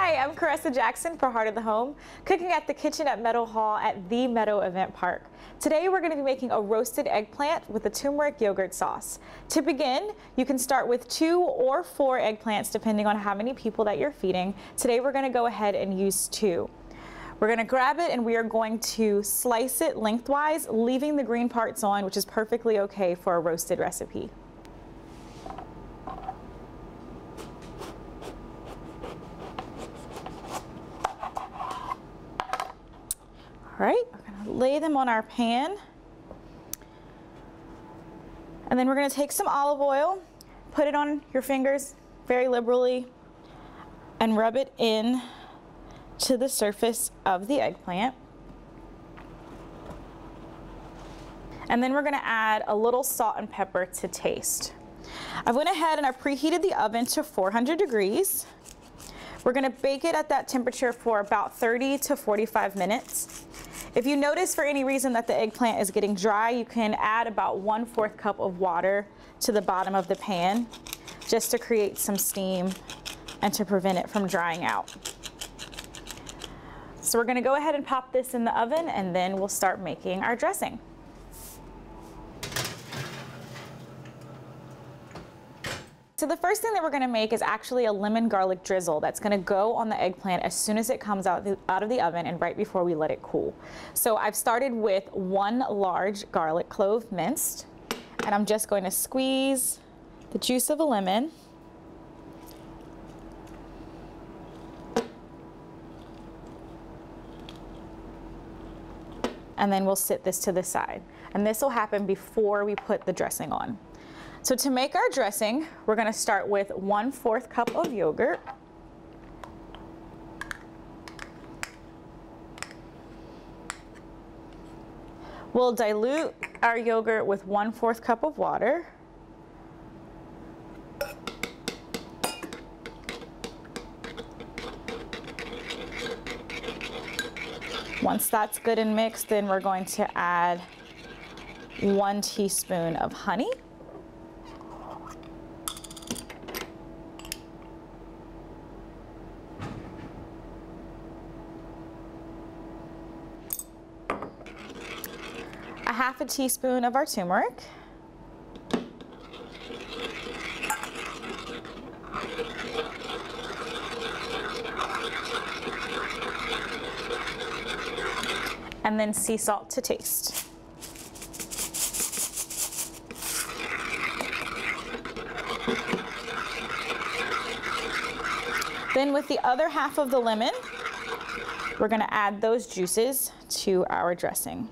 Hi, I'm Caressa Jackson for Heart of the Home, cooking at the kitchen at Meadow Hall at the Meadow Event Park. Today we're going to be making a roasted eggplant with a turmeric yogurt sauce. To begin, you can start with 2 or 4 eggplants depending on how many people that you're feeding. Today we're going to go ahead and use 2. We're going to grab it and we are going to slice it lengthwise, leaving the green parts on, which is perfectly okay for a roasted recipe. All right, we're going to lay them on our pan. And then we're going to take some olive oil, put it on your fingers very liberally, and rub it in to the surface of the eggplant. And then we're going to add a little salt and pepper to taste. I went ahead and I preheated the oven to 400 degrees. We're going to bake it at that temperature for about 30 to 45 minutes. If you notice for any reason that the eggplant is getting dry, you can add about 1/4 cup of water to the bottom of the pan just to create some steam and to prevent it from drying out. So we're going to go ahead and pop this in the oven and then we'll start making our dressing. So the first thing that we're going to make is actually a lemon garlic drizzle that's going to go on the eggplant as soon as it comes out of the oven and right before we let it cool. So I've started with 1 large garlic clove minced, and I'm just going to squeeze the juice of a lemon. And then we'll sit this to the side. And this will happen before we put the dressing on. So to make our dressing, we're going to start with 1/4 cup of yogurt. We'll dilute our yogurt with 1/4 cup of water. Once that's good and mixed, then we're going to add 1 teaspoon of honey. A 1/2 teaspoon of our turmeric. And then sea salt to taste. Then with the other half of the lemon, we're going to add those juices to our dressing.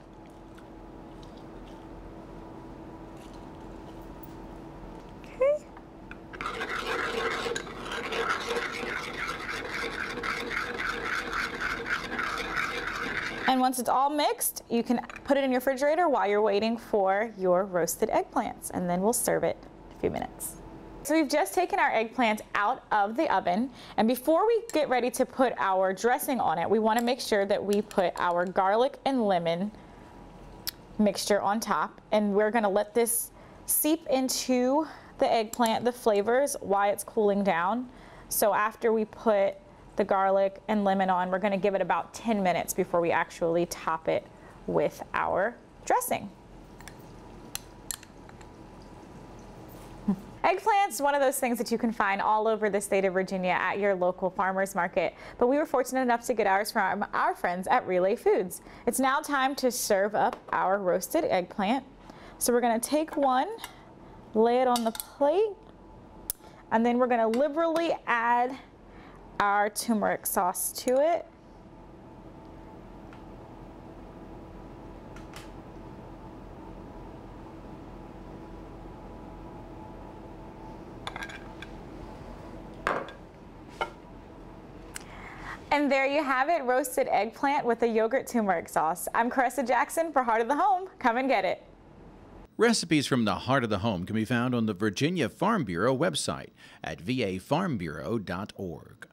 And once it's all mixed, you can put it in your refrigerator while you're waiting for your roasted eggplants, and then we'll serve it in a few minutes. So we've just taken our eggplant out of the oven, and before we get ready to put our dressing on it, we want to make sure that we put our garlic and lemon mixture on top, and we're going to let this seep into the eggplant, the flavors, while it's cooling down. So after we put the garlic and lemon on, we're going to give it about 10 minutes before we actually top it with our dressing. Eggplant's one of those things that you can find all over the state of Virginia at your local farmer's market, but we were fortunate enough to get ours from our friends at Relay Foods. It's now time to serve up our roasted eggplant. So we're going to take one, lay it on the plate, and then we're going to liberally add our turmeric sauce to it. And there you have it, roasted eggplant with a yogurt turmeric sauce. I'm Caressa Jackson for Heart of the Home. Come and get it. Recipes from the Heart of the Home can be found on the Virginia Farm Bureau website at vafarmbureau.org.